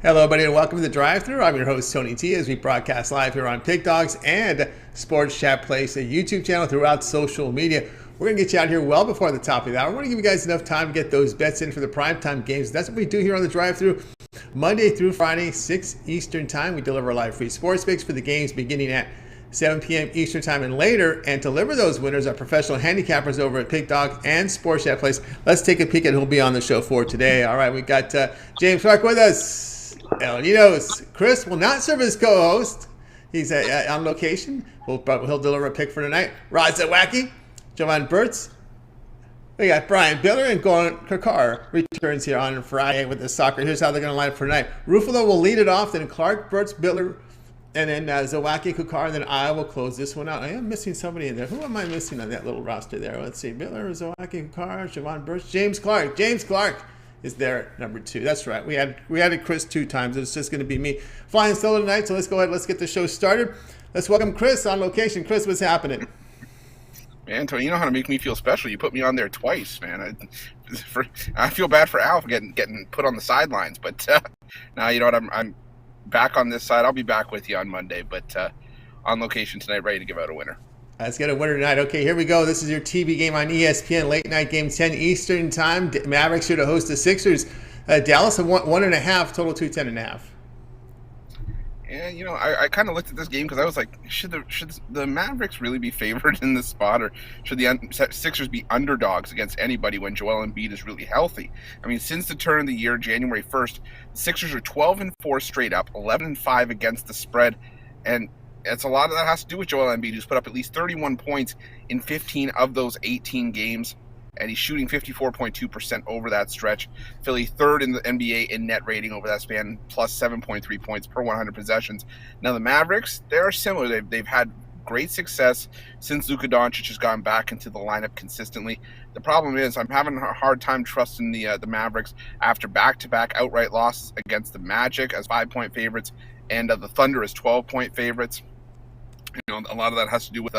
Hello, everybody, and welcome to the Drive-Thru. I'm your host, Tony T, as we broadcast live here on Pig Dogs and Sports Chat Place, a YouTube channel throughout social media. We're going to get you out here well before the top of the hour. We're going to give you guys enough time to get those bets in for the primetime games. That's what we do here on the Drive-Thru. Monday through Friday, 6 Eastern Time. We deliver live free sports picks for the games beginning at 7 p.m. Eastern Time and later, and deliver those winners are professional handicappers over at Pig Dog and Sports Chat Place. Let's take a peek at who'll be on the show for today. All right, we got James Clark with us. Ninos. Chris will not serve as co-host. He's on location. He'll deliver a pick for tonight. Zawacky, Jovan Burts. We got Bitler and Goran Kucar returns here on Friday with the soccer. Here's how they're going to line up for tonight. Ruffolo will lead it off, then Clark, Burts, Bitler, and then Zawacky, Kucar, and then I will close this one out. I am missing somebody in there. Who am I missing on that little roster there? Let's see. Bitler, Zawacky, Kucar, Jovan Burts, James Clark. James Clark is there at number 2. That's right. We had Chris 2 times. It's just going to be me flying solo tonight. So let's go ahead. Let's get the show started. Let's welcome Chris on location. Chris, what's happening? Man, Tony, you know how to make me feel special. You put me on there twice, man. I feel bad for Alf getting put on the sidelines, but now you know what? I'm back on this side. I'll be back with you on Monday, but on location tonight, ready to give out a winner. Let's get a winner tonight. Okay, here we go. This is your TV game on ESPN, late night game, 10 Eastern Time. Mavericks here to host the Sixers. Dallas, 1.5, total 210.5. Yeah, you know, I kind of looked at this game because I was like, should the Mavericks really be favored in this spot, or should the Sixers be underdogs against anybody when Joel Embiid is really healthy? I mean, since the turn of the year, January 1st, the Sixers are 12-4 straight up, 11-5 against the spread, and it's a lot of that has to do with Joel Embiid, who's put up at least 31 points in 15 of those 18 games, and he's shooting 54.2% over that stretch. Philly third in the NBA in net rating over that span, plus 7.3 points per 100 possessions. Now the Mavericks, they're similar. They've had great success since Luka Doncic has gone back into the lineup consistently. The problem is I'm having a hard time trusting the Mavericks after back-to-back outright losses against the Magic as 5-point favorites and the Thunder as 12-point favorites. You know, a lot of that has to do with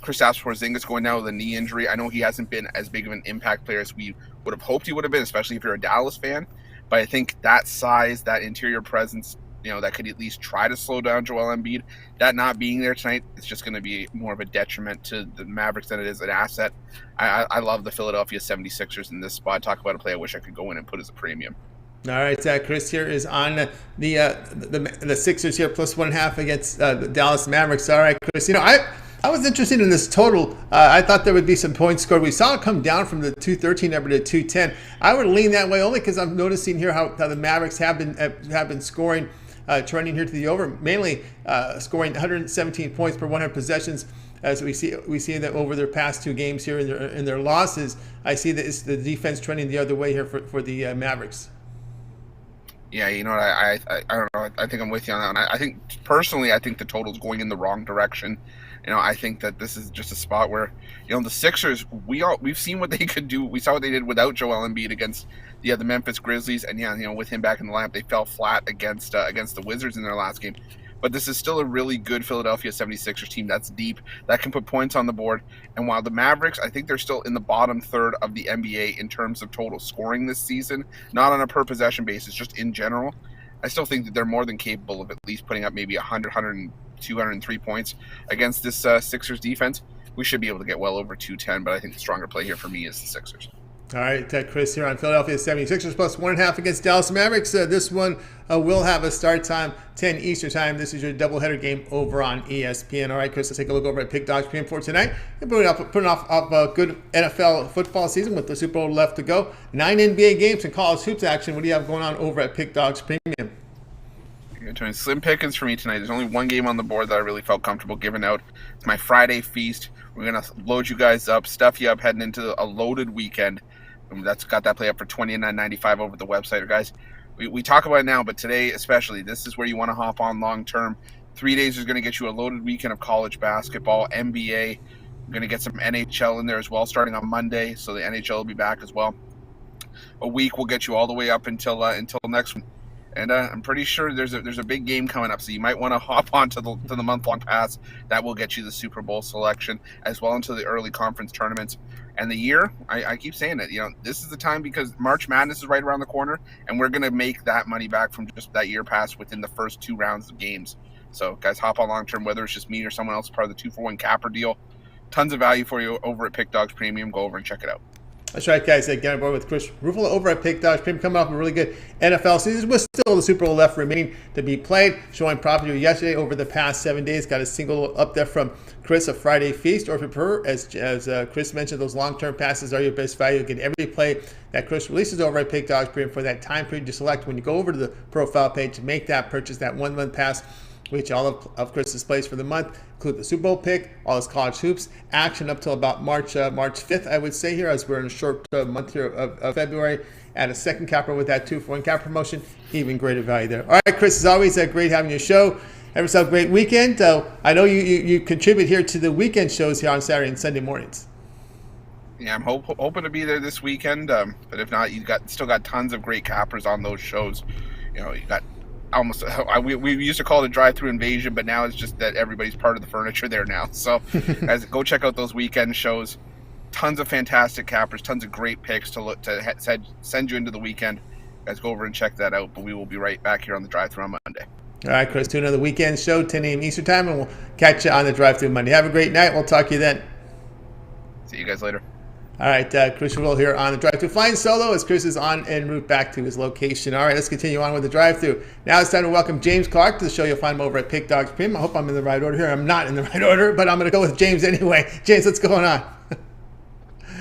Kristaps Porzingis going down with a knee injury. I know he hasn't been as big of an impact player as we would have hoped he would have been, especially if you're a Dallas fan. But I think that size, that interior presence, you know, that could at least try to slow down Joel Embiid. That not being there tonight, it's just going to be more of a detriment to the Mavericks than it is an asset. I love the Philadelphia 76ers in this spot. Talk about a play I wish I could go in and put as a premium. All right, Chris here is on the Sixers here, plus 1.5 against the Dallas Mavericks. All right, Chris, you know, I was interested in this total. I thought there would be some points scored. We saw it come down from the 213 number to 210. I would lean that way only because I'm noticing here how the Mavericks have been scoring, trending here to the over, mainly scoring 117 points per 100 possessions. As we see that over their past 2 games here in their losses, I see that it's the defense trending the other way here for the Mavericks. Yeah, you know what, I don't know. I think I'm with you on that one. I think, personally, I think the total's going in the wrong direction. You know, I think that this is just a spot where, you know, the Sixers, we've seen what they could do. We saw what they did without Joel Embiid against the Memphis Grizzlies. And, yeah, you know, with him back in the lineup, they fell flat against the Wizards in their last game. But this is still a really good Philadelphia 76ers team that's deep, that can put points on the board. And while the Mavericks, I think they're still in the bottom third of the NBA in terms of total scoring this season, not on a per-possession basis, just in general, I still think that they're more than capable of at least putting up maybe 100, 203 points against this Sixers defense. We should be able to get well over 210, but I think the stronger play here for me is the Sixers. All right, Chris here on Philadelphia 76ers plus 1.5 against Dallas Mavericks. This one will have a start time, 10 Eastern Time. This is your doubleheader game over on ESPN. All right, Chris, let's take a look over at Pig Dogs Premium for tonight. We're putting off a good NFL football season with the Super Bowl left to go. 9 NBA games and college hoops action. What do you have going on over at Pig Dogs Premium? Slim pickings for me tonight. There's only one game on the board that I really felt comfortable giving out. It's my Friday feast. We're going to load you guys up, stuff you up heading into a loaded weekend. That's got that play up for $29.95 over the website. Guys, we talk about it now, but today especially, this is where you want to hop on long term. 3 days is going to get you a loaded weekend of college basketball, NBA. We're going to get some NHL in there as well, starting on Monday, so the NHL will be back as well. A week will get you all the way up until next one. And I'm pretty sure there's a big game coming up, so you might want to hop on to the month-long pass. That will get you the Super Bowl selection, as well into the early conference tournaments. And the year, I keep saying it, this is the time because March Madness is right around the corner, and we're going to make that money back from just that year pass within the first 2 rounds of games. So, guys, hop on long-term, whether it's just me or someone else, part of the 2-for-1 capper deal. Tons of value for you over at Pick Dogs Premium. Go over and check it out. That's right, guys. Get on board with Chris Ruffolo over at Pick Dogs Premium, coming off a really good NFL season with still the Super Bowl left remaining to be played. Showing property yesterday over the past 7 days. Got a single up there from Chris, a Friday feast, or if you prefer, as Chris mentioned, those long-term passes are your best value. Get every play that Chris releases over at Pick Dogs Premium for that time period you select when you go over to the profile page to make that purchase, that 1 month pass, which all of Chris's plays for the month include the Super Bowl pick, all his college hoops action up till about March 5th, I would say here, as we're in a short month here of February. Add a second capper with that 2-for-1 cap promotion, even greater value there. All right, Chris, as always, great having your show. Have yourself a great weekend. I know you contribute here to the weekend shows here on Saturday and Sunday mornings. Yeah, I'm hoping to be there this weekend. But if not, you still got tons of great cappers on those shows. You got almost we used to call it a drive-through invasion, but now it's just that everybody's part of the furniture there now. So guys, go check out those weekend shows. Tons of fantastic cappers, tons of great picks to send you into the weekend. Guys, go over and check that out. But we will be right back here on the drive-through on Monday. All right, Chris, tune in to the weekend show, 10 a.m. Eastern time, and we'll catch you on the drive-through Monday. Have a great night. We'll talk to you then. See you guys later. All right, Chris Ruffolo here on the drive-through, flying solo as Chris is on en route back to his location. All right, let's continue on with the drive-through. Now it's time to welcome James Clark to the show. You'll find him over at Pick Dogs Premium. I hope I'm in the right order here. I'm not in the right order, but I'm going to go with James anyway. James, what's going on?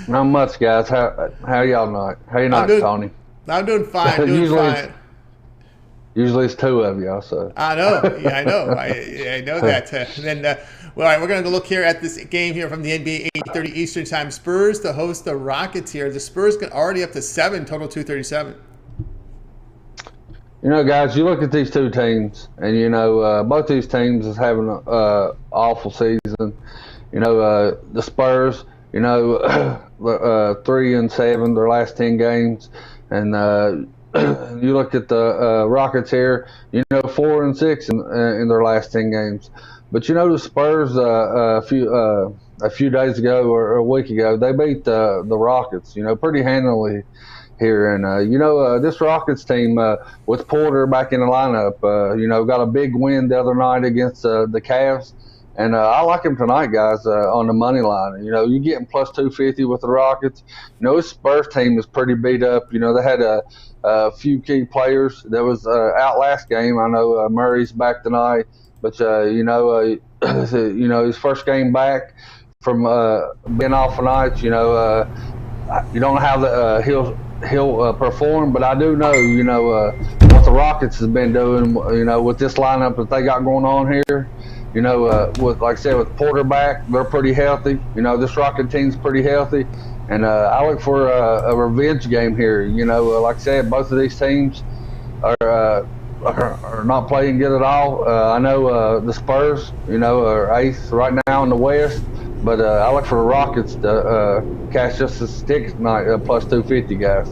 Not much, guys. How y'all not? How you not, Tony? I'm doing fine. Usually it's 2 of y'all, so. I know. Yeah, I know. I know that. All right, we're going to look here at this game here from the NBA, 8:30 Eastern time. Spurs to host the Rockets here. The Spurs get already up to 7, total 237. Guys, you look at these 2 teams, and, both these teams is having an awful season. The Spurs, 3-7 their last 10 games. And you look at the Rockets here, 4-6 in their last 10 games. But the Spurs a few days ago or a week ago, they beat the Rockets, pretty handily here. And this Rockets team with Porter back in the lineup, got a big win the other night against the Cavs. And I like him tonight, guys, on the money line. You're getting plus 250 with the Rockets. This Spurs team is pretty beat up. They had a few key players that was out last game. I know Murray's back tonight, but his first game back from being off a night. You don't know how he'll perform, but I do know what the Rockets has been doing. With this lineup that they got going on here. With like I said, with Porter back, they're pretty healthy. This Rocket team's pretty healthy, and I look for a revenge game here. Like I said, both of these teams are not playing good at all. I know the Spurs, are 8th right now in the West, but I look for the Rockets to cash just a stick tonight, plus 250, guys.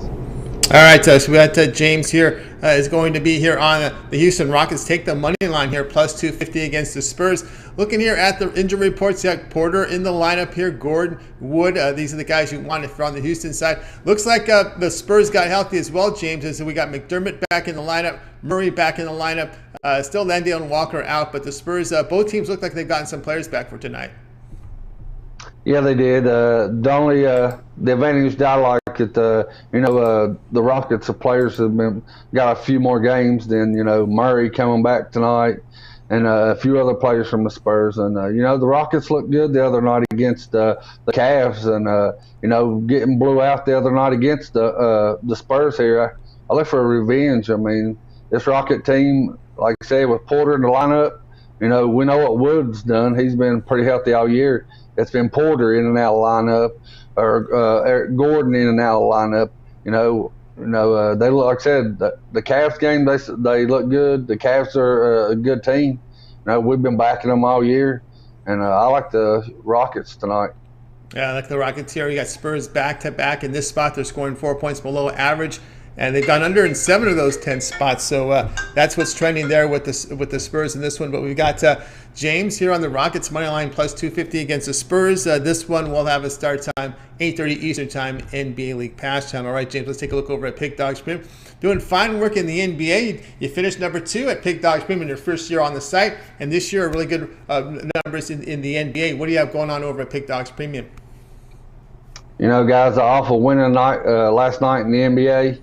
All right, so we got James here is going to be here on the Houston Rockets. Take the money line here, plus 250 against the Spurs. Looking here at the injury reports, you got Porter in the lineup here, Gordon, Wood. These are the guys you want if you're on the Houston side. Looks like the Spurs got healthy as well, James. And so we got McDermott back in the lineup, Murray back in the lineup, still Landale and Walker out. But the Spurs, both teams look like they've gotten some players back for tonight. Yeah, they did. The only the advantage I like at the Rockets, the players have got a few more games than Murray coming back tonight, and a few other players from the Spurs. And the Rockets looked good the other night against the Cavs, and getting blew out the other night against the Spurs here. I look for a revenge. I mean, this Rocket team, like I said, with Porter in the lineup, we know what Wood's done. He's been pretty healthy all year. It's been Porter in and out of the lineup, or Eric Gordon in and out of the lineup. They look, like I said, the Cavs game, they look good. The Cavs are a good team. We've been backing them all year, and I like the Rockets tonight. Yeah, I like the Rockets here. You got Spurs back-to-back in this spot. They're scoring 4 points below average and they've gone under in 7 of those 10 spots. So that's what's trending there with the Spurs in this one. But we've got James here on the Rockets money line plus 250 against the Spurs. This one will have a start time 8:30 Eastern time, NBA League Pass channel. All right, James, let's take a look over at Pick Dogs Premium. Doing fine work in the NBA. You finished number 2 at Pick Dogs Premium in your first year on the site, and this year really good numbers in the NBA. What do you have going on over at Pick Dogs Premium? You know, guys, an awful winning night last night in the NBA.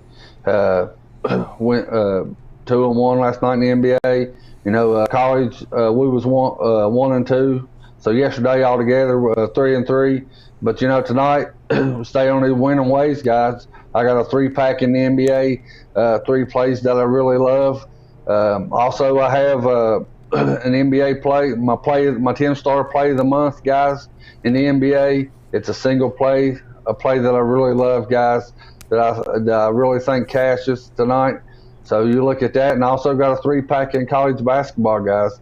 Went 2-1 last night in the NBA. You know, college we was 1-2. So yesterday altogether 3-3. But you know, tonight stay on these winning ways, guys. I got a 3-pack in the NBA, 3 plays that I really love. Also, I have an NBA play, my 10-star play of the month, guys, in the NBA. It's a single play, a play that I really love, guys, that I really think cashes tonight. So you look at that, and I also got a 3-pack in college basketball, guys.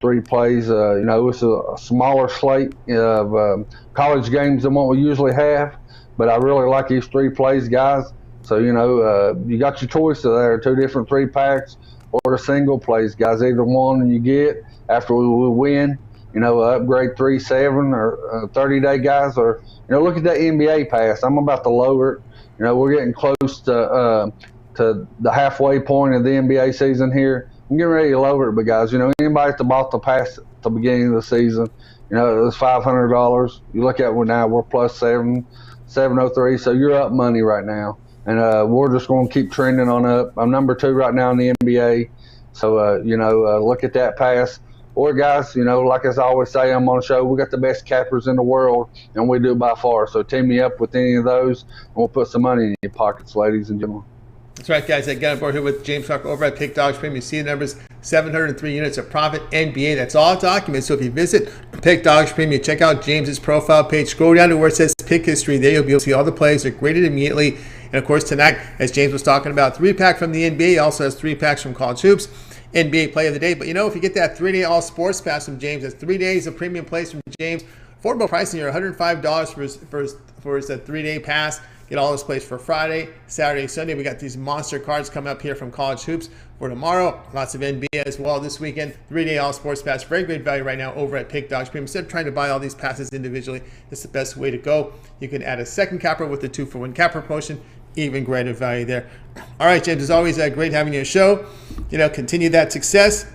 3 plays. You know, it's a smaller slate of college games than what we usually have, but I really like these 3 plays, guys. So, you know, you got your choice there, 2 different 3-packs or the single plays, guys. Either one you get after we win, you know, upgrade 3-7 or 30-day, guys. Or, you know, look at that NBA pass. I'm about to lower it. You know, we're getting close to the halfway point of the NBA season here. I'm getting ready to lower it, but guys, you know, anybody that bought the pass at the beginning of the season, you know, it was $500. You look at it now, we're plus 703, so you're up money right now. And we're just going to keep trending on up. I'm number 2 right now in the NBA. So, you know, look at that pass. Or, guys, you know, like as I always say, I'm on the show, we got the best cappers in the world, and we do it by far. So team me up with any of those, and we'll put some money in your pockets, ladies and gentlemen. That's right, guys. I got on board here with James Clark over at Pick Dogs Premium. You see the numbers, 703 units of profit, NBA. That's all documents. So if you visit Pick Dogs Premium, check out James's profile page. Scroll down to where it says Pick History. There you'll be able to see all the plays. They're graded immediately. And, of course, tonight, as James was talking about, 3-pack from the NBA. He also has 3-packs from College Hoops, NBA Play of the Day. But, you know, if you get that 3-day all sports pass from James, that's 3 days of premium plays from James. Affordable pricing here, $105 for his 3-day pass. Get all those plays for Friday, Saturday, Sunday. We got these monster cards coming up here from College Hoops for tomorrow. Lots of NBA as well this weekend. 3-day all sports pass. Very great value right now over at Pick Dogs Premium. Instead of trying to buy all these passes individually, it's the best way to go. You can add a second capper with the 2-for-1 capper promotion. Even greater value there. All right, James, as always, great having you on the show. You know, continue that success.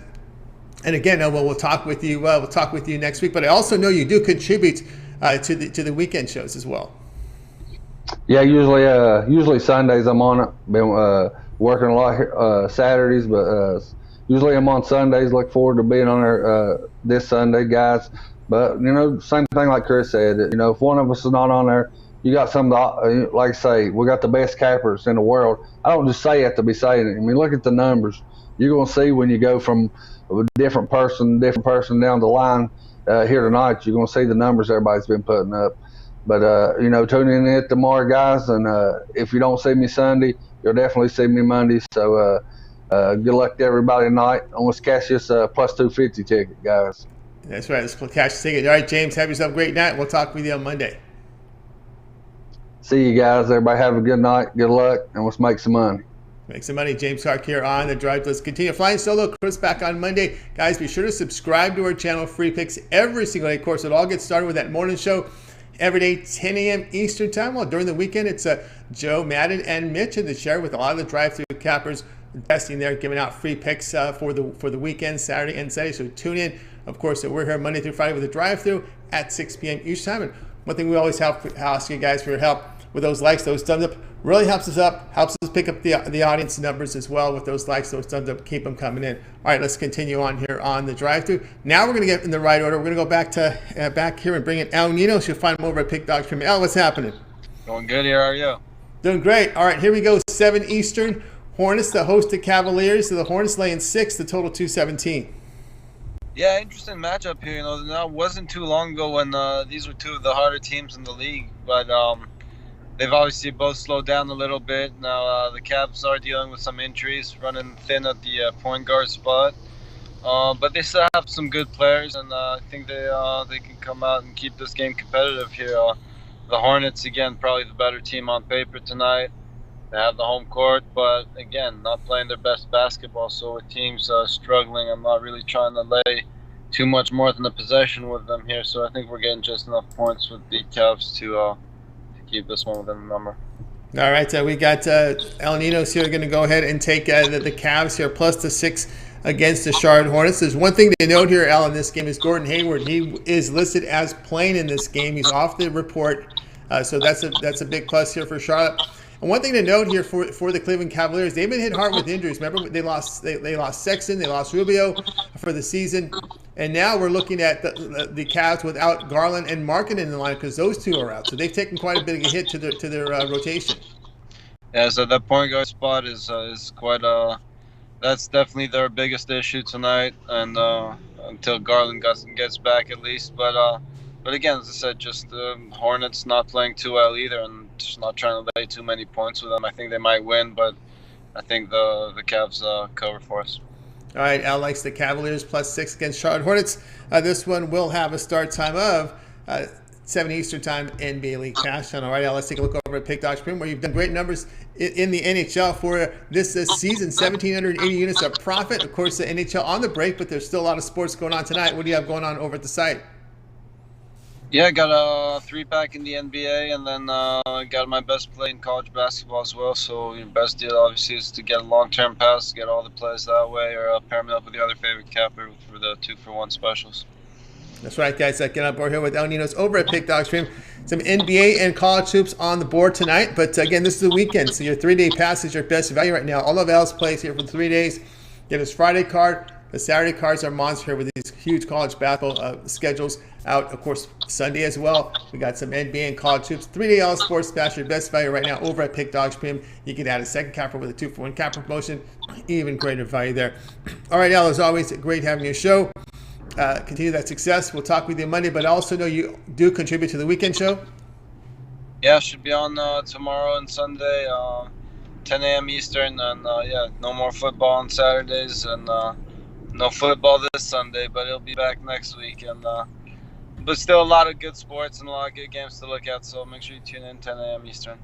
And again, we'll talk with you. We'll talk with you next week. But I also know you do contribute to the weekend shows as well. Yeah, usually Sundays I'm on it. Been working a lot Saturdays, but usually I'm on Sundays. Look forward to being on there this Sunday, guys. But you know, same thing like Chris said. You know, if one of us is not on there, you got some, like I say, we got the best cappers in the world. I don't just say it to be saying it. I mean, look at the numbers. You're gonna see when you go from a different person down the line here tonight. You're gonna see the numbers everybody's been putting up. But, you know, tune in tomorrow, guys. And if you don't see me Sunday, you'll definitely see me Monday. So good luck to everybody tonight. Let's cash this plus 250 ticket, guys. That's right. Let's cash the ticket. All right, James, have yourself a great night. We'll talk with you on Monday. See you guys. Everybody have a good night. Good luck. And let's make some money. Make some money. James Clark here on The Drive. Let's continue flying solo. Chris back on Monday. Guys, be sure to subscribe to our channel. Free picks every single day. Of course, it all gets started with that morning show. Every day, 10 a.m. Eastern time. Well, during the weekend, it's Joe, Madden, and Mitch in the chair with a lot of the drive-through cappers investing there, giving out free picks for the weekend, Saturday and Sunday. So tune in. Of course, we're here Monday through Friday with a drive-through at 6 p.m. each time. And one thing we always ask you guys for your help with those likes, those thumbs up, really helps us up, helps us pick up the audience numbers as well with those likes, those thumbs up, keep them coming in. All right, let's continue on here on the drive-thru. Now we're going to get in the right order. We're going to go back here and bring in Ninos. You'll find him over at Pick Dogs Premium. What's happening? Going good here. How are you? Doing great. All right, here we go. 7 Eastern. Hornets, the host of Cavaliers. So the Hornets laying 6, the total 217. Yeah, interesting matchup here. You know, that wasn't too long ago when these were 2 of the harder teams in the league, but they've obviously both slowed down a little bit. Now the Cavs are dealing with some injuries, running thin at the point guard spot, but they still have some good players, and I think they can come out and keep this game competitive here. The Hornets, again, probably the better team on paper tonight. They have the home court, but again, not playing their best basketball. So with teams struggling, I'm not really trying to lay too much more than a possession with them here. So I think we're getting just enough points with the Cavs to keep this one within the number. All right, we got El Ninos here going to go ahead and take the Cavs here, plus the 6 against the Charlotte Hornets. There's one thing to note here, Al, in this game is Gordon Hayward. He is listed as playing in this game. He's off the report, so that's a big plus here for Charlotte. And one thing to note here for the Cleveland Cavaliers, they've been hit hard with injuries. Remember, they lost Sexton, they lost Rubio for the season, and now we're looking at the Cavs without Garland and Markkanen in the line because those two are out. So they've taken quite a bit of a hit to their rotation. Yeah, so that point guard spot is quite that's definitely their biggest issue tonight, and until Garland gets back at least. But again, as I said, just Hornets not playing too well either, and just not trying to lay too many points with them. I think they might win, but I think the Cavs cover for us. All right, Al likes the Cavaliers plus 6 against Charlotte Hornets. This one will have a start time of 7 Eastern time, NBA League Cash Channel. All right, Al, let's take a look over at Pick Dogs Premium, where you've done great numbers in the NHL for this season. 1,780 units of profit. Of course, the NHL on the break, but there's still a lot of sports going on tonight. What do you have going on over at the site? Yeah, I got a 3-pack in the NBA, and then I got my best play in college basketball as well. So your best deal, obviously, is to get a long-term pass, get all the plays that way, or pair me up with your other favorite capper for the 2-for-1 specials. That's right, guys. Get on board here with El Ninos over at Pick Dog Stream. Some NBA and college hoops on the board tonight. But again, this is the weekend, so your 3-day pass is your best value right now. All of Al's plays here for 3 days. Get his Friday card. The Saturday cards are monster here with these huge college basketball schedules out. Of course, Sunday as well. We got some NBA and college hoops. 3-day all sports pass, your best value right now over at Pick Dogs Premium. You can add a second capper with a 2-for-1 capper promotion. Even greater value there. All right, Al, as always, great having your show. Continue that success. We'll talk with you Monday, but I also know you do contribute to the weekend show. Yeah, should be on tomorrow and Sunday, 10 a.m. Eastern, and no more football on Saturdays, and no football this Sunday, but it'll be back next week. And but still a lot of good sports and a lot of good games to look at. So make sure you tune in 10 a.m. Eastern.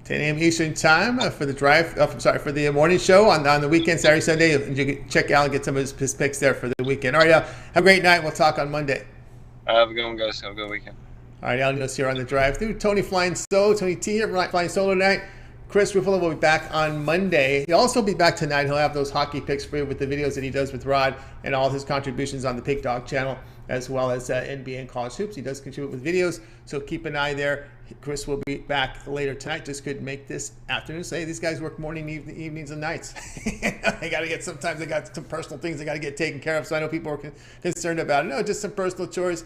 10 a.m. Eastern time for the for the morning show on the weekend, Saturday, Sunday. You can check out and get some of his picks there for the weekend. All right, Al, have a great night. We'll talk on Monday. Have a good one, guys. Have a good weekend. All right, Al Ninos here on the drive-through. Tony flying solo. Tony T here flying solo tonight. Chris Ruffolo will be back on Monday. He'll also be back tonight. He'll have those hockey picks for you with the videos that he does with Rod and all his contributions on the Pick Dog channel, as well as NBA and college hoops. He does contribute with videos, so keep an eye there. Chris will be back later tonight. Just couldn't make this afternoon. Say these guys work morning, evenings, and nights. They got to get. Sometimes they got some personal things they got to get taken care of. So I know people are concerned about it. No, just some personal chores.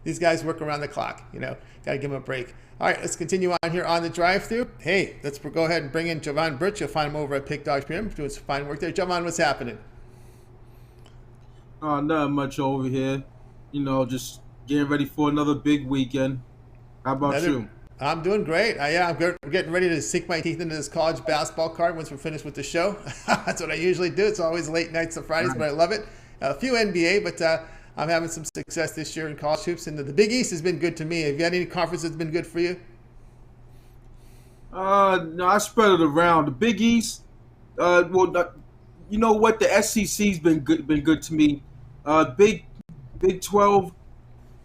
These guys work around the clock. Got to give them a break. All right, let's continue on here on the drive-through. Hey, let's go ahead and bring in Jovan Burts. You'll find him over at Pick Dogs Premium doing some fine work there. Jovan, what's happening? Not much over here. Just getting ready for another big weekend. How about you? I'm doing great. I'm getting ready to sink my teeth into this college basketball card once we're finished with the show. That's what I usually do. It's always late nights on Fridays, but I love it. A few NBA, but I'm having some success this year in college hoops. And the Big East has been good to me. Have you had any conference that's been good for you? No, I spread it around. The Big East, you know what? The SEC's been good to me. Big 12,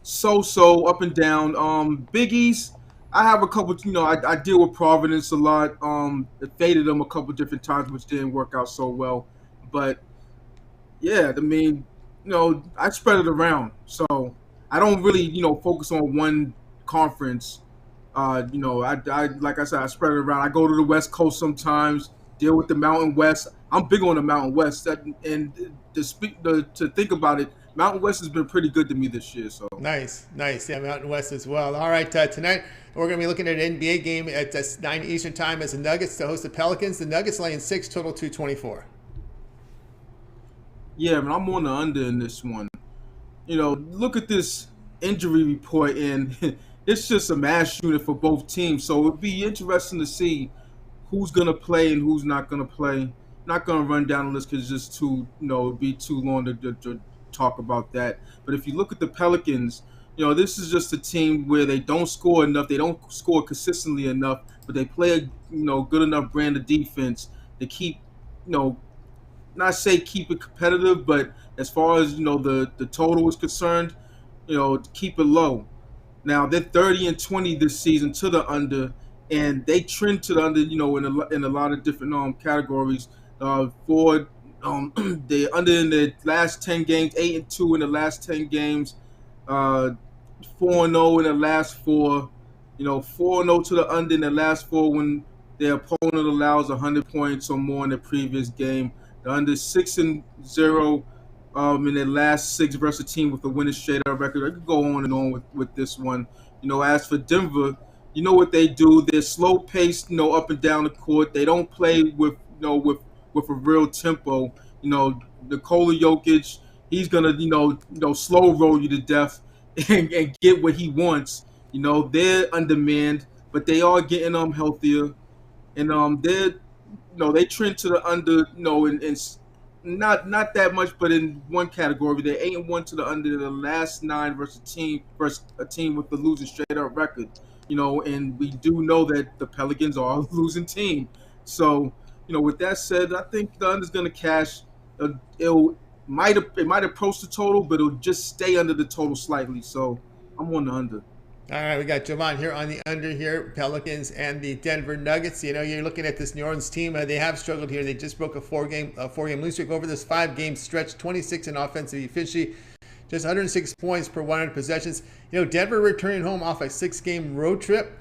so up and down. Big East, I have a couple. I deal with Providence a lot. I faded them a couple different times, which didn't work out so well. But yeah, I spread it around, so I don't really focus on one conference. I like I said, I spread it around. I go to the West Coast sometimes, deal with the Mountain West. I'm big on the Mountain West, and to think about it, Mountain West has been pretty good to me this year. So nice. Yeah, Mountain West as well. All right, tonight we're going to be looking at an NBA game at 9 Eastern time as the Nuggets to host the Pelicans. The Nuggets laying 6, total 224. Yeah, but I'm on the under in this one. Look at this injury report, and it's just a mass unit for both teams. So it'll be interesting to see who's going to play and who's not going to play. Not going to run down the list because it's just it'd be too long to talk about that. But if you look at the Pelicans, this is just a team where they don't score enough. They don't score consistently enough but they play a good enough brand of defense to keep not say keep it competitive, but as far as the total is concerned, to keep it low. Now they're 30-20 this season to the under, and they trend to the under. In a lot of different categories. For they under in the last 10 games, 8-2 in the last 10 games, 4-0 in the last four. 4-0 to the under in the last four when their opponent allows 100 points or more in the previous game. The under 6-0 in their last six versus a team with a winning straight up record. I could go on and on with this one. As for Denver, you know what they do. They're slow paced, up and down the court. They don't play with with a real tempo. Nikola Jokic, he's gonna slow roll you to death and get what he wants. They're undermanned, but they are getting healthier, and they trend to the under, in not that much, but in one category, they 8-1 to the under the last nine versus a team with the losing straight up record. And we do know that the Pelicans are a losing team. So, with that said, I think the under is going to cash. It might approach the total, but it'll just stay under the total slightly. So, I'm on the under. All right, we got Jovan here on the under here, Pelicans and the Denver Nuggets. You're looking at this New Orleans team. They have struggled here. They just broke a four-game losing streak over this 5-game stretch, 26 in offensive efficiency, just 106 points per 100 possessions. Denver returning home off a 6-game road trip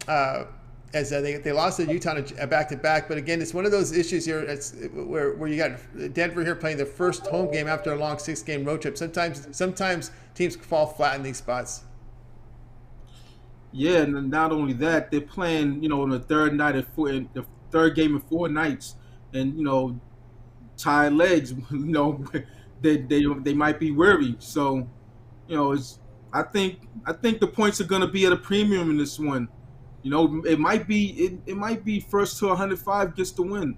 as they lost to Utah back-to-back. But again, it's one of those issues here where you got Denver here playing their first home game after a long 6-game road trip. Sometimes teams fall flat in these spots. Yeah, and not only that, they're playing, on the third night in the third game in 4 nights, and tired legs. They might be weary. So, I think the points are going to be at a premium in this one. It might be first to 105 gets the win.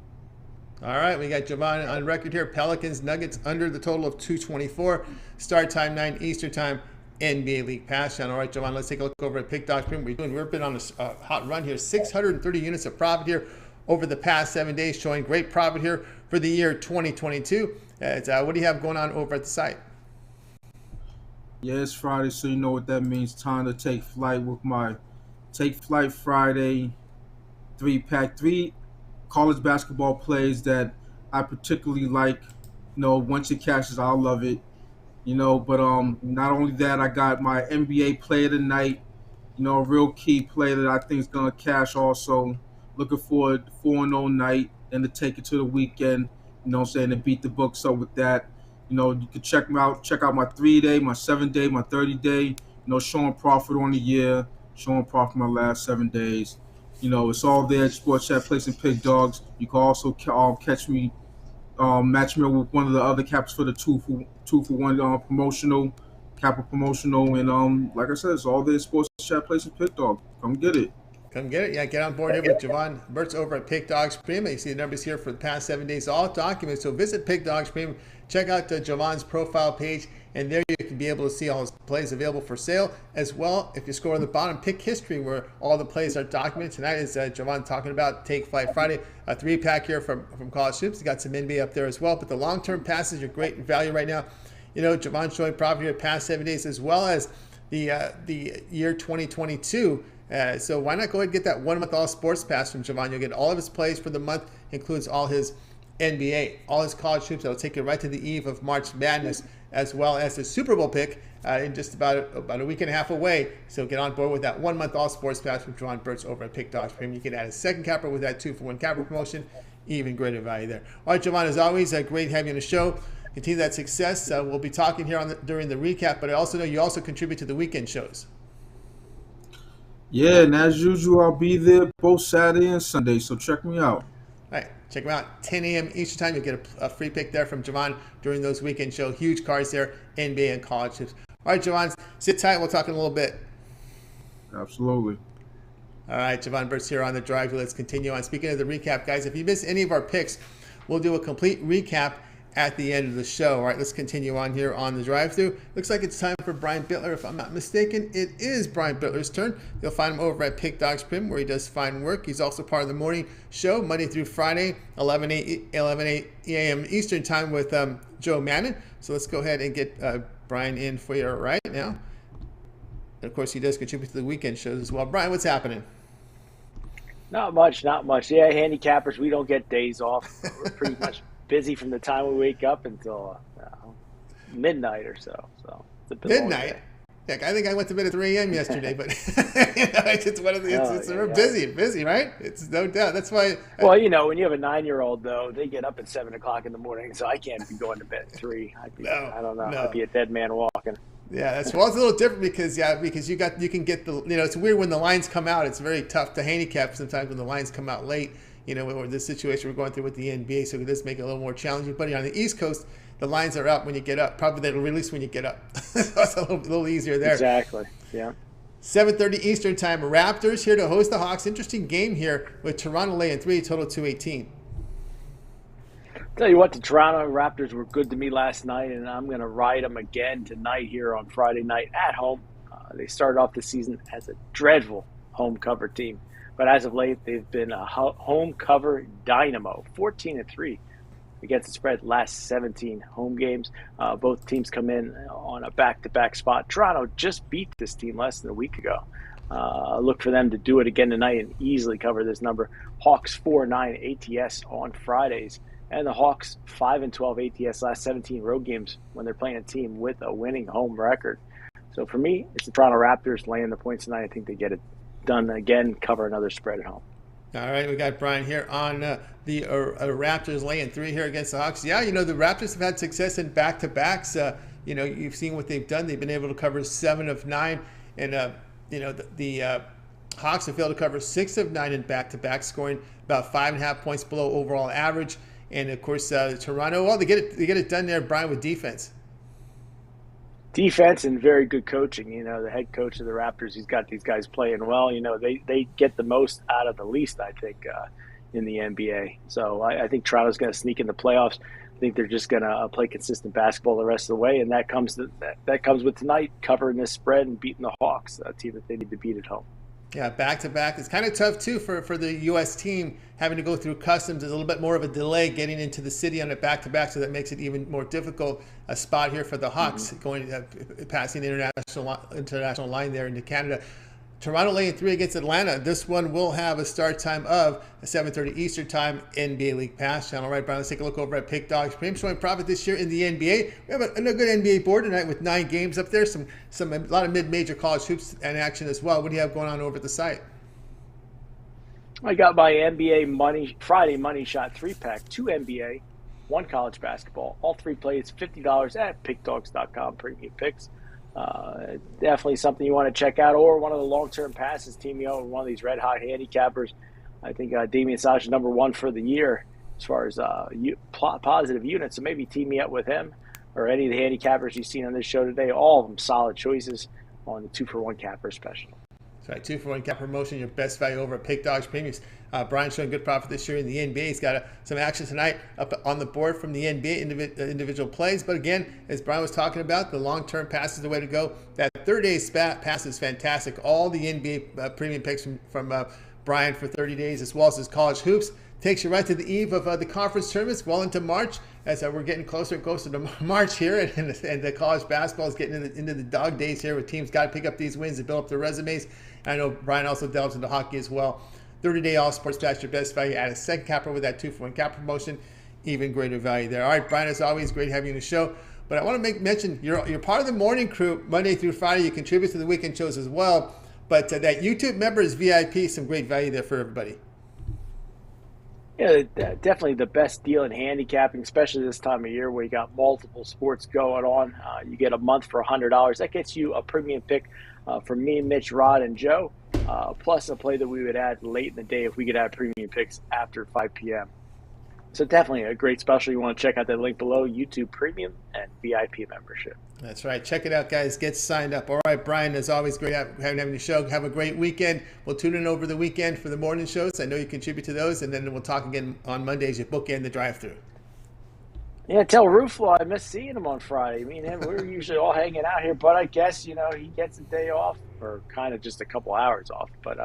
All right, we got Jovan on record here. Pelicans, Nuggets under the total of 224. Start time 9 Eastern time. NBA League Pass channel. All right, Jovan, let's take a look over at Pick Dogs Premium. We've been on a hot run here. 630 units of profit here over the past 7 days, showing great profit here for the year 2022. What do you have going on over at the site? Yeah, it's Friday, so you know what that means. Time to take flight with my Take Flight Friday 3-pack. 3 college basketball plays that I particularly like. Once it cashes, I'll love it. But not only that, I got my NBA play of the night, a real key play that I think is going to cash also. Looking forward to 4-0 night and to take it to the weekend, to beat the books up with that. You can check out my 3-day, my 7-day, my 30-day, showing profit on the year, showing profit my last 7 days. It's all there at Sports Chat Place and Pick Dogs. You can also catch me, match me up with one of the other caps for the 2-for-1 promotional, capital promotional, and like I said, it's all there at Sports Chat Place and Pick Dog. Come get it. Come get it. Yeah, get on board here with Jovan Burts over at Pick Dogs Premium. You see the numbers here for the past 7 days, all documents. So visit Pick Dogs Premium, check out Jovan's profile page, and there you can be able to see all his plays available for sale. As well, if you scroll on the bottom, Pick History, where all the plays are documented. Tonight is Jovan talking about Take Flight Friday, a 3-pack here from College Hoops. You got some NBA up there as well. But the long-term passes are great value right now. Jovan's showing profit here past 7 days, as well as the year 2022. So why not go ahead and get that 1 month all sports pass from Jovan? You'll get all of his plays for the month, includes all his NBA, all his college hoops. That'll take you right to the eve of March Madness, as well as the Super Bowl pick in just about a week and a half away. So get on board with that 1 month all sports pass from Jovan Burts over at Pick Dogs Premium. You can add a second capper with that 2-for-1 capper promotion. Even greater value there. All right, Jovan, as always, great having you on the show. Continue that success. We'll be talking here during the recap, but I also know you also contribute to the weekend shows. Yeah, and as usual, I'll be there both Saturday and Sunday, so check me out. All right, check them out. 10 a.m. Eastern time. You'll get a free pick there from Jovan during those weekend shows. Huge cards there, NBA and college hoops. All right, Jovan, sit tight. We'll talk in a little bit. Absolutely. All right, Jovan Burts here on the drive. Let's continue on. Speaking of the recap, guys, if you missed any of our picks, we'll do a complete recap at the end of the show. All right, let's continue on here on the drive-thru. Looks like it's time for Brian Bitler. If I'm not mistaken, it is Brian Bitler's turn. You'll find him over at Pick Dogs Prim, where he does fine work. He's also part of the morning show, Monday through Friday, 11 a.m. Eastern time with Joe Manon. So let's go ahead and get Brian in for you right now. And of course, he does contribute to the weekend shows as well. Brian, what's happening? Not much. Yeah, handicappers, we don't get days off. We're pretty much busy from the time we wake up until midnight or so. So it's a bit midnight. Heck, I think I went to bed at 3 a.m. yesterday, but it's one of the we're busy, right? It's no doubt. That's why. Well, when you have a 9-year-old though, they get up at 7 o'clock in the morning, so I can't be going to bed at 3. I don't know. I'd be a dead man walking. Yeah, it's a little different because you can get the it's weird when the lines come out. It's very tough to handicap sometimes when the lines come out late. Or the situation we're going through with the NBA, so it does make it a little more challenging. But on the East Coast, the lines are up when you get up. Probably they'll release when you get up. So it's a little easier there. Exactly. Yeah. 7:30 Eastern time. Raptors here to host the Hawks. Interesting game here with Toronto laying 3, total 218. Tell you what, the Toronto Raptors were good to me last night, and I'm going to ride them again tonight here on Friday night at home. They started off the season as a dreadful home cover team, but as of late, they've been a home cover dynamo, 14-3 against the spread last 17 home games. Both teams come in on a back-to-back spot. Toronto just beat this team less than a week ago. Look for them to do it again tonight and easily cover this number. Hawks 4-9 ATS on Fridays. And the Hawks 5-12 ATS last 17 road games when they're playing a team with a winning home record. So for me, it's the Toronto Raptors laying the points tonight. I think they get it done again, cover another spread at home. All right, we got Brian here on the Raptors laying 3 here against the Hawks. Yeah, the Raptors have had success in back-to-backs. You've seen what they've done. They've been able to cover 7 of 9. And, the Hawks have failed to cover 6 of 9 in back-to-back, scoring about 5.5 points below overall average. And of course, Toronto, well, they get it done there, Brian, with defense. Defense and very good coaching. The head coach of the Raptors, he's got these guys playing well. They get the most out of the least, I think, in the NBA. So I think Toronto's going to sneak in the playoffs. I think they're just going to play consistent basketball the rest of the way, and that comes with tonight, covering this spread and beating the Hawks, a team that they need to beat at home. Yeah, back-to-back. It's kind of tough, too, for the U.S. team having to go through customs. There's a little bit more of a delay getting into the city on a back-to-back, so that makes it even more difficult. A spot here for the Hawks passing the international line there into Canada. Toronto laying 3 against Atlanta. This one will have a start time of 7:30 Eastern time, NBA League Pass channel. All right, Brian, let's take a look over at Pick Dogs Premium, showing profit this year in the NBA. We have a good NBA board tonight with 9 games up there. A lot of mid-major college hoops and action as well. What do you have going on over at the site? I got my NBA Friday money shot 3-pack, 2 NBA, 1 college basketball. All 3 plays $50 at pickdogs.com premium picks. Definitely something you want to check out, or one of the long-term passes team with one of these red-hot handicappers. I think Damian Saj is number 1 for the year as far as positive units, so maybe team me up with him or any of the handicappers you've seen on this show today. All of them solid choices on the 2-for-1 capper special. That's right, 2-for-1 cap promotion, your best value over at Pick Dogs Premiums. Brian's showing good profit this year in the NBA. He's got some action tonight up on the board from the NBA individual plays. But again, as Brian was talking about, the long-term pass is the way to go. That third-day pass is fantastic. All the NBA premium picks from Brian for 30 days, as well as his college hoops. Takes you right to the eve of the conference tournaments, well into March, as we're getting closer and closer to March here, and the college basketball is getting into the dog days here, where teams got to pick up these wins and build up their resumes. And I know Brian also delves into hockey as well. 30-day all sports pass, your best value. Add a second capper with that 2-for-1 cap promotion, even greater value there. All right, Brian, as always, great having you on the show. But I want to mention you're part of the morning crew Monday through Friday. You contribute to the weekend shows as well. But that YouTube member is VIP, some great value there for everybody. Yeah, definitely the best deal in handicapping, especially this time of year where you got multiple sports going on. You get a month for $100. That gets you a premium pick from me, Mitch, Rod, and Joe, plus a play that we would add late in the day if we could add premium picks after 5 p.m. So definitely a great special. You want to check out that link below, YouTube Premium and VIP membership. That's right. Check it out, guys. Get signed up. All right, Brian, as always, great having the show. Have a great weekend. We'll tune in over the weekend for the morning shows. I know you contribute to those, and then we'll talk again on Mondays. You bookend the drive-thru. Yeah, tell Ruffolo I miss seeing him on Friday. Me and him, we were usually all hanging out here, but I guess, he gets a day off or kind of just a couple hours off. But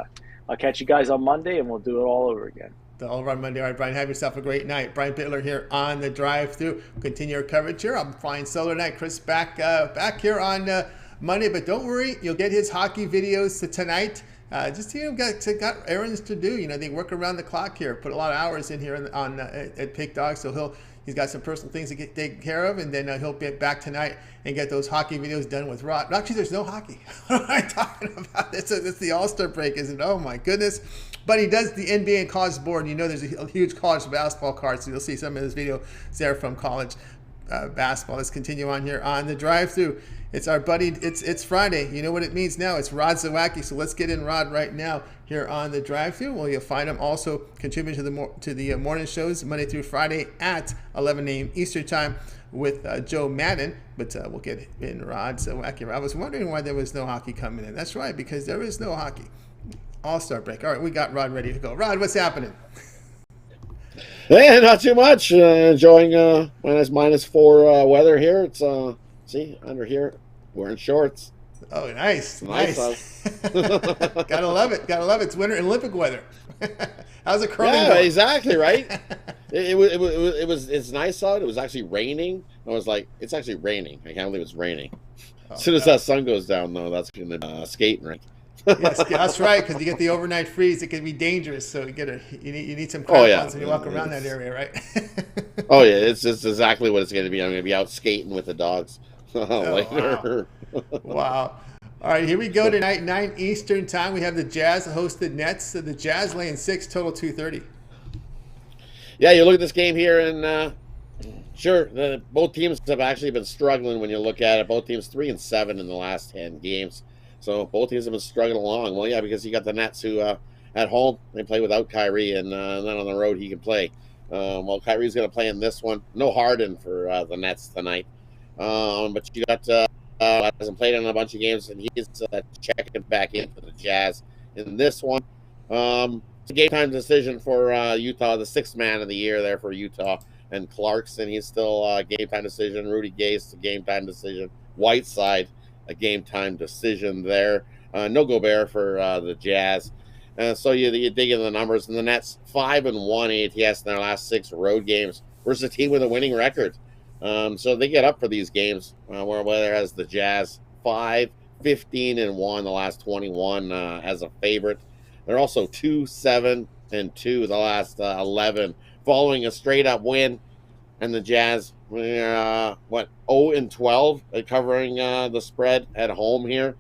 I'll catch you guys on Monday and we'll do it all over again. The All Run Monday. All right, Brian, have yourself a great night. Brian Bitler here on the drive-through. Continue our coverage here. I'm flying solo tonight. Chris back here on Monday, but don't worry, you'll get his hockey videos tonight. Just got errands to do. They work around the clock here. Put a lot of hours in here at Pig Dog, so he's got some personal things to get taken care of, and then he'll get back tonight and get those hockey videos done with Rod. Actually, there's no hockey. What am I talking about? It's the All-Star break, isn't it? Oh my goodness. But he does the NBA and college board. There's a huge college basketball card, so you'll see some of his videos there from college basketball. Let's continue on here on the drive-through. It's our buddy. It's Friday. You know what it means now. It's Rod Zawacky. So let's get in Rod right now here on the drive-through. Well, you'll find him also contributing to the morning shows Monday through Friday at 11 a.m. Eastern time with Joe Madden. But we'll get in Rod Zawacky. I was wondering why there was no hockey coming in. That's right, because there is no hockey. All-Star break. All right, we got Rod ready to go. Rod, what's happening? Hey, not too much. Enjoying -4 weather here. It's see under here wearing shorts. Oh, nice. Gotta love it. It's winter Olympic weather. How's it curling? Yeah, going? exactly right. It's nice out. It was actually raining. I was like, it's actually raining. I can't believe it's raining. As soon as that sun goes down, though, that's gonna be skating rink. Yes, that's right. Because you get the overnight freeze, it can be dangerous. So you need some crampons when you walk around that area, right? Oh yeah, it's just exactly what it's going to be. I'm going to be out skating with the dogs later. Wow. Wow. All right, here we go tonight, 9 Eastern time. We have the Jazz host the Nets. So the Jazz laying 6, total 230. Yeah, you look at this game here, and sure, both teams have actually been struggling when you look at it. Both teams 3-7 in the last 10 games. So both teams have been struggling along. Well, yeah, because you got the Nets who, at home, they play without Kyrie, and then on the road he can play. Well, Kyrie's going to play in this one. No Harden for the Nets tonight. But you got hasn't played in a bunch of games, and he's checking back in for the Jazz in this one. It's a game time decision for Utah, the 6th man of the year there for Utah. And Clarkson, he's still game time decision. Rudy Gay's a game time decision. Whiteside, a game time decision there. No Gobert for the Jazz. So you dig in the numbers, and the Nets 5-1 ATS in their last 6 road games versus a team with a winning record. So they get up for these games, whereas the Jazz 5-15-1 the last 21 as a favorite. They're also 2-7-2 the last 11 following a straight up win, and the Jazz 0-12 at covering the spread at home here,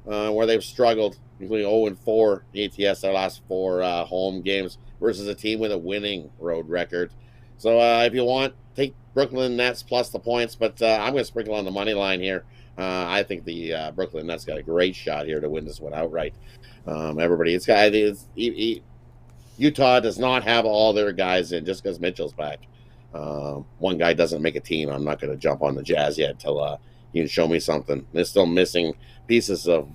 where they've struggled, including 0-4 ATS their last 4 home games versus a team with a winning road record. So if you want, take Brooklyn Nets plus the points, but I'm going to sprinkle on the money line here. I think the Brooklyn Nets got a great shot here to win this one outright. Utah does not have all their guys in just because Mitchell's back. One guy doesn't make a team. I'm not going to jump on the Jazz yet until you can show me something. They're still missing pieces of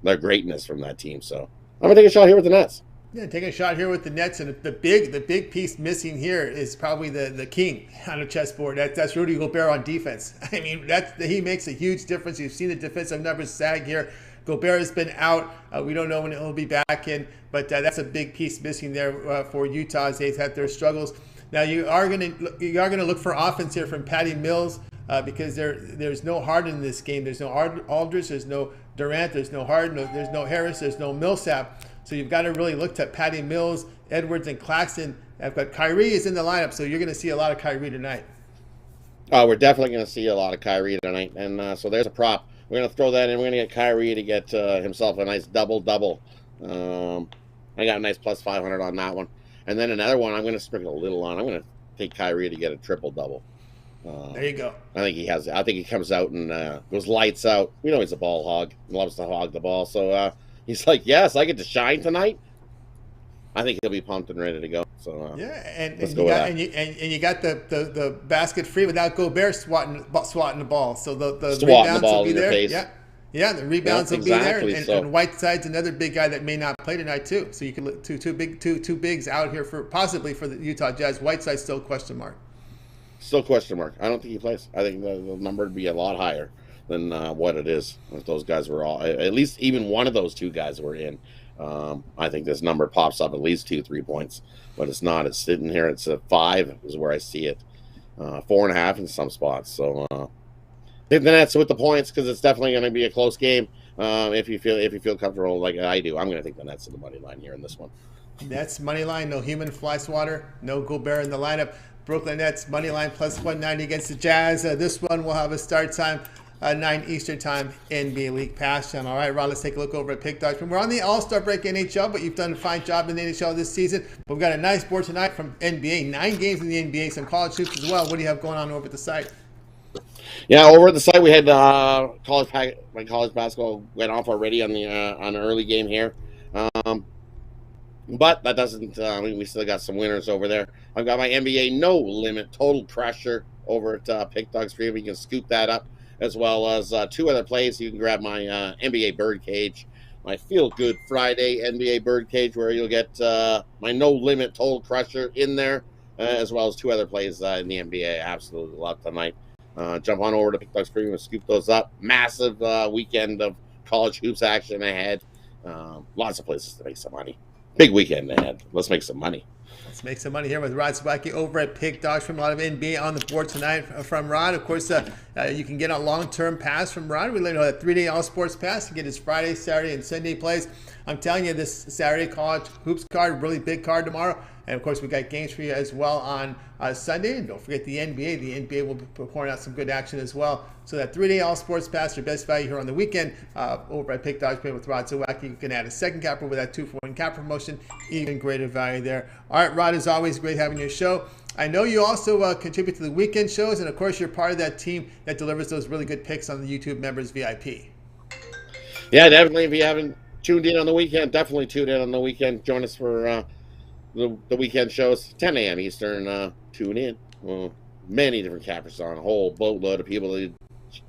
their greatness from that team. So I'm going to take a shot here with the Nets. Yeah, taking a shot here with the Nets, and the big piece missing here is probably the king on the chessboard. That's Rudy Gobert on defense. I mean, he makes a huge difference. You've seen the defensive numbers sag here. Gobert has been out. We don't know when he'll be back in, but that's a big piece missing there for Utah as they've had their struggles. Now you are gonna look for offense here from Patty Mills because there's no Harden in this game. There's no Aldridge. There's no Durant. There's no Harden. There's no Harris. There's no Millsap. So you've got to really look at Patty Mills, Edwards, and Claxton. But Kyrie is in the lineup, so you're going to see a lot of Kyrie tonight. We're definitely going to see a lot of Kyrie tonight, and so there's a prop. We're going to throw that in. We're going to get Kyrie to get himself a nice double-double. I got a nice plus 500 on that one. And then another one I'm going to sprinkle a little on. I'm going to take Kyrie to get a triple-double. There you go. I think he comes out and goes lights out. We know he's a ball hog. He loves to hog the ball. So he's like, yes, I get to shine tonight. I think he'll be pumped and ready to go. So yeah, and you got the basket free without Gobert swatting the ball. So the rebounds will be there. Yeah, the rebounds will be there. And Whiteside's another big guy that may not play tonight too. So you can look two bigs out here possibly for the Utah Jazz. Whiteside's still a question mark. Still question mark. I don't think he plays. I think the number would be a lot higher than what it is. If those guys were all, at least even one of those two guys were in, I think this number pops up at least 2-3 points. But it's not. It's sitting here. It's a 5 is where I see it. 4.5 in some spots. So hit the Nets with the points because it's definitely going to be a close game. If you feel comfortable like I do, I'm going to take the Nets in the money line here in this one. Nets money line, no human fly swatter, no Gobert in the lineup. Brooklyn Nets money line plus 190 against the Jazz. This one will have a start time 9 Eastern time, NBA League Pass channel. All right, Ron, let's take a look over at Pick Dogs. We're on the All-Star break NHL, but you've done a fine job in the NHL this season. But we've got a nice board tonight from NBA. 9 games in the NBA, some college hoops as well. What do you have going on over at the site? Yeah, over at the site we had college basketball went off already on the on an early game here. But that doesn't. We still got some winners over there. I've got my NBA No Limit Total Crusher over at Pick Dog Stream. You can scoop that up, as well as 2 other plays. You can grab my NBA Birdcage, my Feel Good Friday NBA Birdcage, where you'll get my No Limit Total Crusher in there, as well as 2 other plays in the NBA. I absolutely love tonight. Jump on over to Pick Dog Stream and scoop those up. Massive weekend of college hoops action ahead. Lots of places to make some money. Big weekend ahead. Let's make some money. Let's make some money here with Rod Zawacky over at Pick Dogs. From a lot of NBA on the board tonight from Rod. Of course, you can get a long-term pass from Rod. We let you know that 3-day all-sports pass. You get his Friday, Saturday, and Sunday plays. I'm telling you, this Saturday college hoops card, really big card tomorrow. And, of course, we got games for you as well on Sunday. And don't forget the NBA. The NBA will be pouring out some good action as well. So that 3-day all-sports pass, your best value here on the weekend over at Pick Dogs, playing with Rod Zawacky. You can add a second capper with that 2-for-1 cap promotion. Even greater value there. All right, Rod, as always, great having your show. I know you also contribute to the weekend shows. And, of course, you're part of that team that delivers those really good picks on the YouTube Members VIP. Yeah, definitely. If you haven't tuned in on the weekend, definitely tune in on the weekend. Join us for the weekend shows, 10 a.m. Eastern. Tune in. Many different cappers on, a whole boatload of people to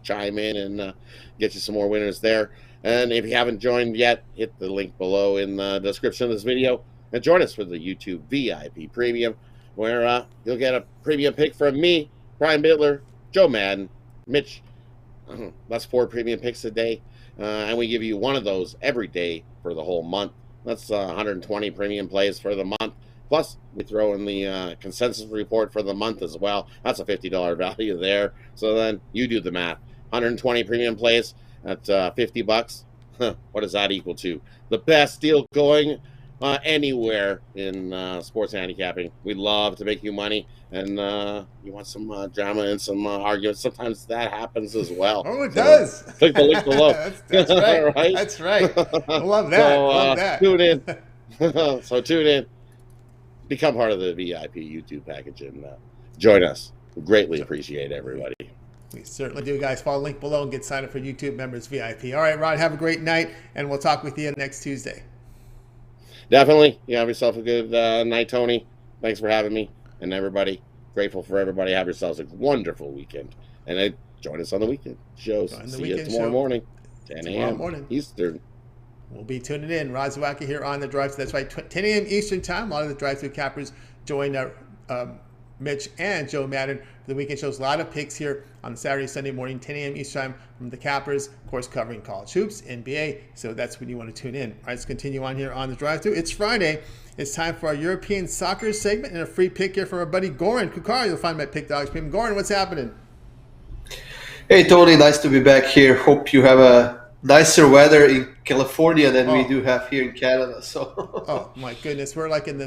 chime in and get you some more winners there. And if you haven't joined yet, hit the link below in the description of this video and join us for the YouTube VIP Premium, where you'll get a premium pick from me, Brian Bitler, Joe Madden, Mitch. That's 4 premium picks a day. And we give you one of those every day for the whole month. That's 120 premium plays for the month. Plus, we throw in the consensus report for the month as well. That's a $50 value there. So then you do the math. 120 premium plays at $50. What does that equal to? The best deal going anywhere in sports handicapping. We love to make you money. And you want some drama and some arguments. Sometimes that happens as well. Oh, it does. Click the link below. That's right. Right. That's right. I love that. So, love that. Tune in. So tune in. Become part of the VIP YouTube package and join us. We greatly appreciate everybody. We certainly do, guys. Follow the link below and get signed up for YouTube Members VIP. All right, Rod, have a great night, and we'll talk with you next Tuesday. Definitely. You have yourself a good night, Tony. Thanks for having me. And everybody, grateful for everybody. Have yourselves a wonderful weekend. And join us on the weekend shows. See you tomorrow morning, 10 a.m. Eastern. We'll be tuning in. Rod Zawacky here on the drive. That's right, 10 a.m. Eastern time. A lot of the drive-through cappers join Mitch and Joe Madden for the weekend shows. A lot of picks here on Saturday, Sunday morning, 10 a.m. Eastern time from the cappers, of course, covering college hoops, NBA. So that's when you want to tune in. All right, let's continue on here on the drive-through. It's Friday. It's time for our European soccer segment and a free pick here from our buddy Goran Kucar. You'll find him at Pick Dogs. Goran, what's happening? Hey, Tony. Nice to be back here. Hope you have a nicer weather in California than we do have here in Canada. So. Oh my goodness, we're like in the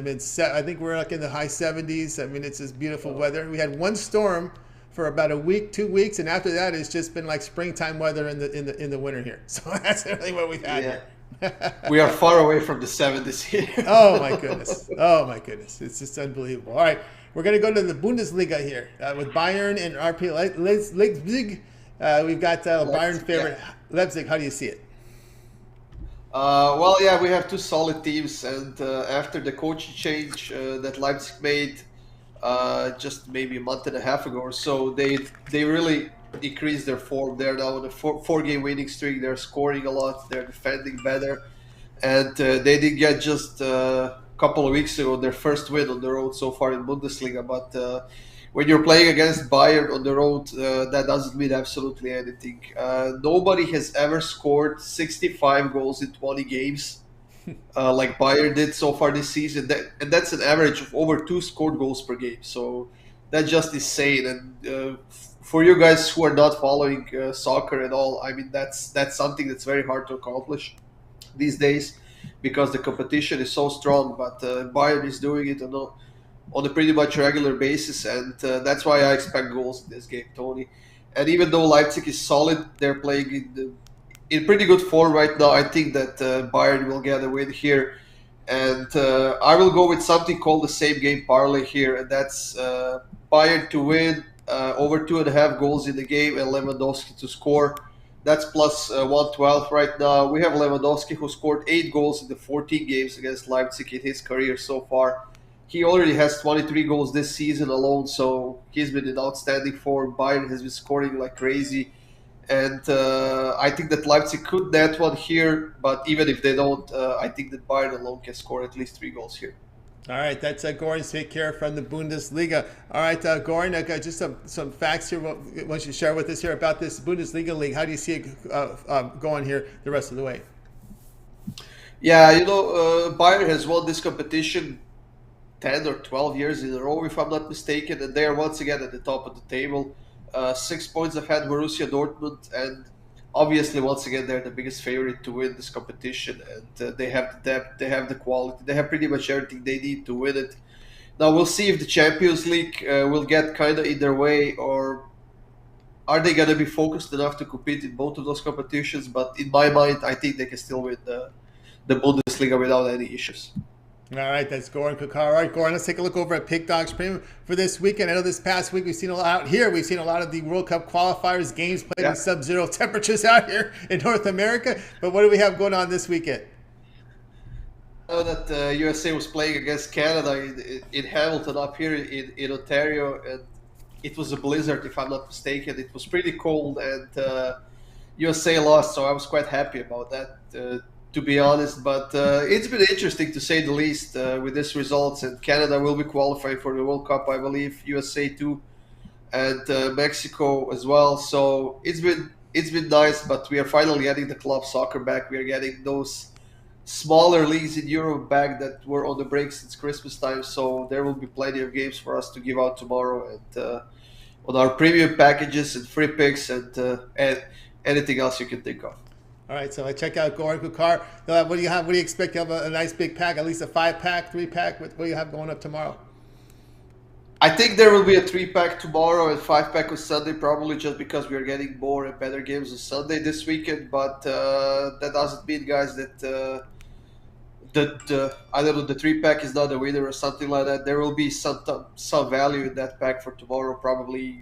I think we're like in the high 70s. I mean, it's this beautiful weather. We had one storm for about a week, 2 weeks, and after that, it's just been like springtime weather in the winter here. So that's really what we've had here. We are far away from the 70s here. Oh my goodness. Oh my goodness. It's just unbelievable. All right, we're gonna go to the Bundesliga here with Bayern and RP Leipzig. We've got Bayern favorite Leipzig. How do you see it? Well, yeah, we have 2 solid teams, and after the coaching change that Leipzig made just maybe a month and a half ago or so, they really increased their form. They're now on a 4-game winning streak. They're scoring a lot. They're defending better, and they did get just a couple of weeks ago their first win on the road so far in Bundesliga. But when you're playing against Bayern on the road, that doesn't mean absolutely anything. Nobody has ever scored 65 goals in 20 games like Bayern did so far this season. And that's an average of over 2 scored goals per game. So that's just insane. And for you guys who are not following soccer at all, I mean, that's something that's very hard to accomplish these days because the competition is so strong. But Bayern is doing it on a pretty much regular basis, and that's why I expect goals in this game, Tony. And even though Leipzig is solid, they're playing in pretty good form right now. I think that Bayern will get a win here, and I will go with something called the same game parlay here, and that's Bayern to win, over 2.5 goals in the game, and Lewandowski to score. That's plus 112 right now. We have Lewandowski, who scored 8 goals in the 14 games against Leipzig in his career so far. He already has 23 goals this season alone, so he's been in outstanding form. Bayern has been scoring like crazy. And I think that Leipzig could net one here, but even if they don't, I think that Bayern alone can score at least 3 goals here. All right, that's Goran Kucar from the Bundesliga. All right, Goran, just some facts here. What you to share with us here about this Bundesliga league? How do you see it going here the rest of the way? Yeah, Bayern has won this competition 10 or 12 years in a row, if I'm not mistaken, and they are once again at the top of the table. 6 points ahead Borussia Dortmund, and obviously once again they're the biggest favorite to win this competition, and they have the depth, they have the quality, they have pretty much everything they need to win it. Now we'll see if the Champions League will get kind of in their way, or are they going to be focused enough to compete in both of those competitions. But in my mind, I think they can still win the Bundesliga without any issues. All right, that's Goran Kucar. All right, Goran, let's take a look over at Pick Dogs Premium for this weekend. I know this past week we've seen a lot out here. We've seen a lot of the World Cup qualifiers, games played in sub-zero temperatures out here in North America. But what do we have going on this weekend? I know that USA was playing against Canada in Hamilton up here in Ontario, and it was a blizzard, if I'm not mistaken. It was pretty cold, and USA lost, so I was quite happy about that. To be honest, but it's been interesting to say the least with these results, and Canada will be qualifying for the World Cup, I believe, USA too, and Mexico as well. So it's been nice, but we are finally getting the club soccer back. We are getting those smaller leagues in Europe back that were on the break since Christmas time. So there will be plenty of games for us to give out tomorrow, and on our premium packages and free picks and anything else you can think of. All right, so I check out Goran Kucar. What do you have? What do you expect? You have a nice big pack, at least a 5-pack, 3-pack. What do you have going up tomorrow? I think there will be a 3-pack tomorrow and 5-pack on Sunday, probably just because we are getting more and better games on Sunday this weekend. But that doesn't mean, guys, that I don't know, the 3-pack is not a winner or something like that. There will be some value in that pack for tomorrow. Probably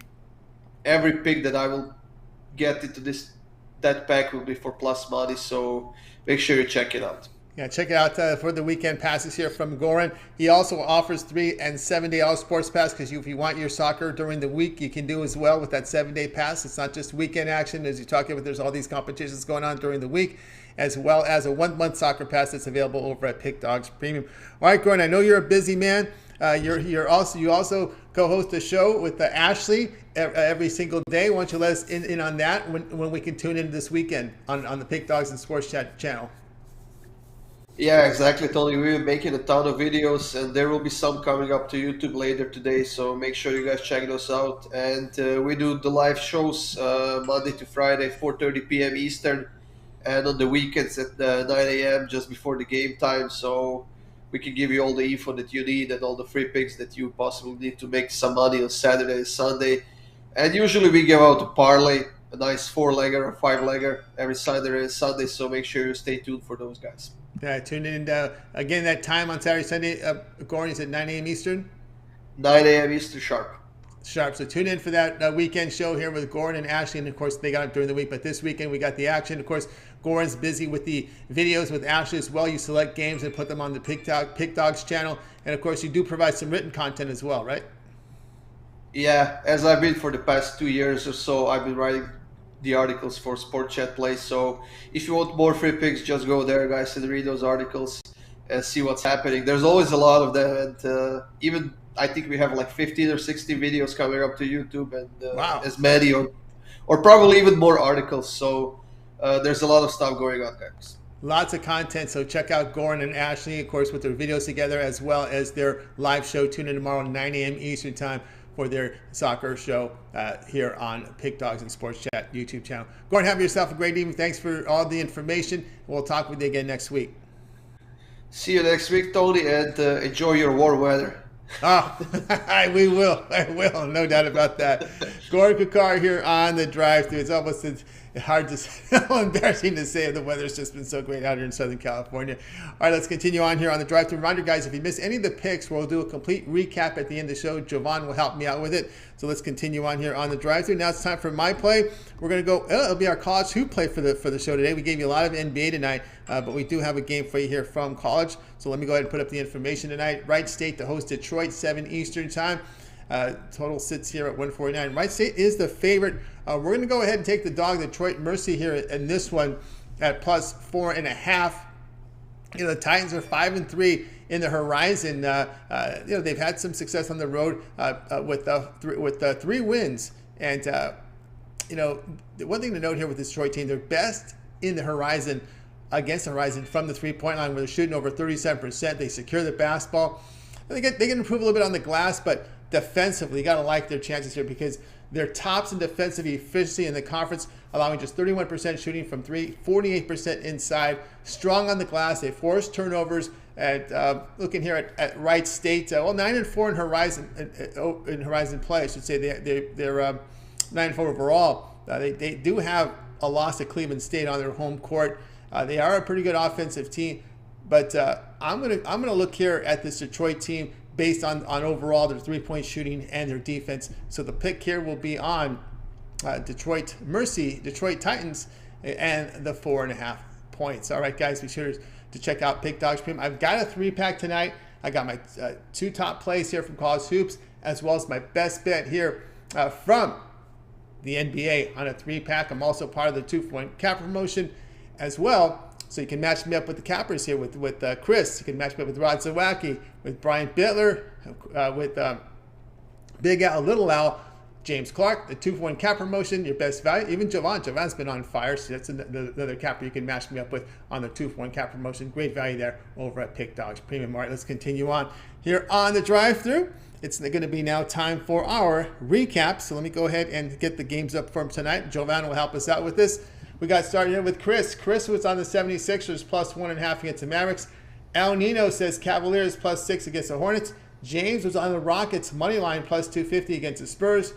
every pick that I will get into that pack will be for plus money, so make sure you check it out. Yeah, check it out for the weekend passes here from Goran. He also offers 3 and 7-day all sports pass, because if you want your soccer during the week, you can do as well with that 7-day pass. It's not just weekend action, as you talk about. There's all these competitions going on during the week, as well as a 1-month soccer pass that's available over at Pick Dogs Premium. All right, Goran, I know you're a busy man. You also co-host a show with Ashley every single day. Why don't you let us in on that when we can tune in this weekend on the Pick Dogs and Sports Chat channel? Yeah, exactly, Tony. We've been making a ton of videos, and there will be some coming up to YouTube later today, so make sure you guys check those out. And we do the live shows Monday to Friday, 4:30 p.m. Eastern, and on the weekends at 9 a.m. just before the game time. So we can give you all the info that you need and all the free picks that you possibly need to make some money on Saturday and Sunday. And usually we give out a parlay, a nice 4-legger or 5-legger every Saturday and Sunday, so make sure you stay tuned for those guys. Yeah, tune in. Again, that time on Saturday, Sunday, Goran, is at 9 a.m. Eastern? 9 a.m. Eastern sharp. So tune in for that weekend show here with Goran and Ashley. And, of course, they got it during the week. But this weekend, we got the action. Of course, Goran's busy with the videos with Ashley as well. You select games and put them on the Pick Dogs channel. And, of course, you do provide some written content as well, right? Yeah, as I've been for the past 2 years or so, I've been writing the articles for Sport Chat Play. So if you want more free picks, just go there, guys, and read those articles and see what's happening. There's always a lot of them, and even I think we have like 15 or 16 videos coming up to YouTube, and Wow. as many or probably even more articles. So there's a lot of stuff going on, guys. Lots of content, so check out Goran and Ashley, of course, with their videos together, as well as their live show. Tune in tomorrow, 9 a.m. Eastern Time, for their soccer show here on Pick Dogs and Sports Chat YouTube channel. Goran, have yourself a great evening. Thanks for all the information. We'll talk with you again next week. See you next week, Tony, and enjoy your warm weather. Oh, we will. I will. No doubt about that. Goran Kucar here on the drive-thru. It's almost hard to say, embarrassing to say. The weather's just been so great out here in Southern California. All right, let's continue on here on the drive-thru. Reminder, guys, if you miss any of the picks, we'll do a complete recap at the end of the show. Jovan will help me out with it. So let's continue on here on the drive-thru. Now it's time for my play. We're going to go, it'll be our college hoop play for the show today. We gave you a lot of NBA tonight, but we do have a game for you here from college. So let me go ahead and put up the information tonight. Wright State to host Detroit, 7 Eastern Time. Total sits here at 149. Wright State is the favorite. We're going to go ahead and take the dog, Detroit Mercy, here in this one at plus 4.5. You know, the Titans are 5-3 in the Horizon. You know, they've had some success on the road with 3 wins. And you know, the one thing to note here with this Detroit team, they're best in the Horizon, against the Horizon, from the three-point line, where they're shooting over 37%. They secure the basketball. They can improve a little bit on the glass, but defensively, you got to like their chances here, because they're tops in defensive efficiency in the conference, allowing just 31% shooting from 3, 48% inside. Strong on the glass. They force turnovers. At looking here at Wright State, 9-4 in Horizon play, I should say. They're 9-4 overall. They do have a loss to Cleveland State on their home court. They are a pretty good offensive team, but I'm gonna look here at this Detroit team based on overall their 3-point shooting and their defense. So the pick here will be on Detroit Titans, and the 4.5 points. All right, guys, be sure to check out Pick Dogs Premium. I've got a 3-pack tonight. I got my 2 top plays here from College Hoops, as well as my best bet here from the NBA on a 3-pack. I'm also part of the 2-point cap promotion as well. So you can match me up with the cappers here with Chris. You can match me up with Rod Zawacky, with Brian Bitler, with Big Al, Little Al, James Clark, the 2-for-1 cap promotion, your best value. Even Jovan. Jovan's been on fire, so that's another capper you can match me up with on the 2-for-1 cap promotion. Great value there over at Pick Dogs Premium. All right, let's continue on here on the drive-thru. It's going to be now time for our recap. So let me go ahead and get the games up for him tonight. Jovan will help us out with this. We got started here with Chris. Chris was on the 76ers plus 1.5 against the Mavericks. El Nino says Cavaliers plus 6 against the Hornets. James was on the Rockets money line plus 250 against the Spurs.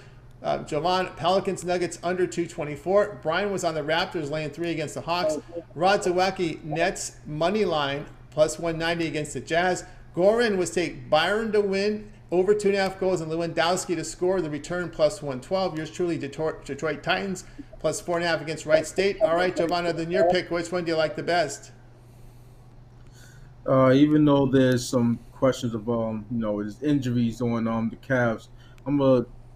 Jovan, Pelicans Nuggets under 224. Brian was on the Raptors laying 3 against the Hawks. Rod Zawacky, Nets money line plus 190 against the Jazz. Goran was take Byron to win over 2.5 goals, and Lewandowski to score, the return plus 112. Yours truly, Detroit Titans plus 4.5 against Wright State. All right, Jovan, other than your pick, which one do you like the best? Even though there's some questions of there's injuries on the Cavs,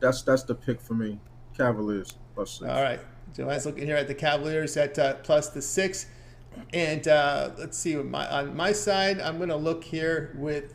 that's the pick for me. Cavaliers plus 6. All right, Jovan's looking here at the Cavaliers at plus the 6, and let's see. On my side, I'm going to look here with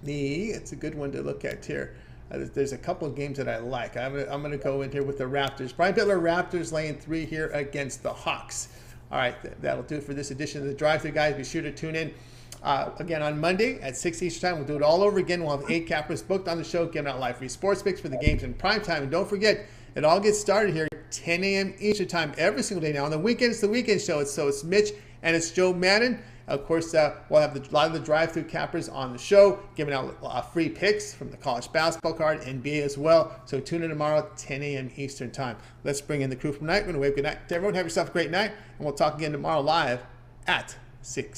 it's a good one to look at here. There's a couple of games that I like. I'm gonna go in here with the Raptors. Brian Bitler, Raptors laying 3 here against the Hawks. All right, that'll do it for this edition of the drive-thru, guys. Be sure to tune in again on Monday at 6 Eastern Time. We'll do it all over again. We'll have 8 cappers booked on the show, giving out live free sports picks for the games in prime time. And don't forget, it all gets started here 10 a.m. Eastern Time every single day now. On the weekend, it's the weekend show. It's Mitch and it's Joe Madden. Of course, we'll have a lot of the drive-thru cappers on the show, giving out free picks from the college basketball card, NBA as well. So tune in tomorrow at 10 a.m. Eastern Time. Let's bring in the crew from night. We're going to wave good night to everyone. Have yourself a great night, and we'll talk again tomorrow live at 6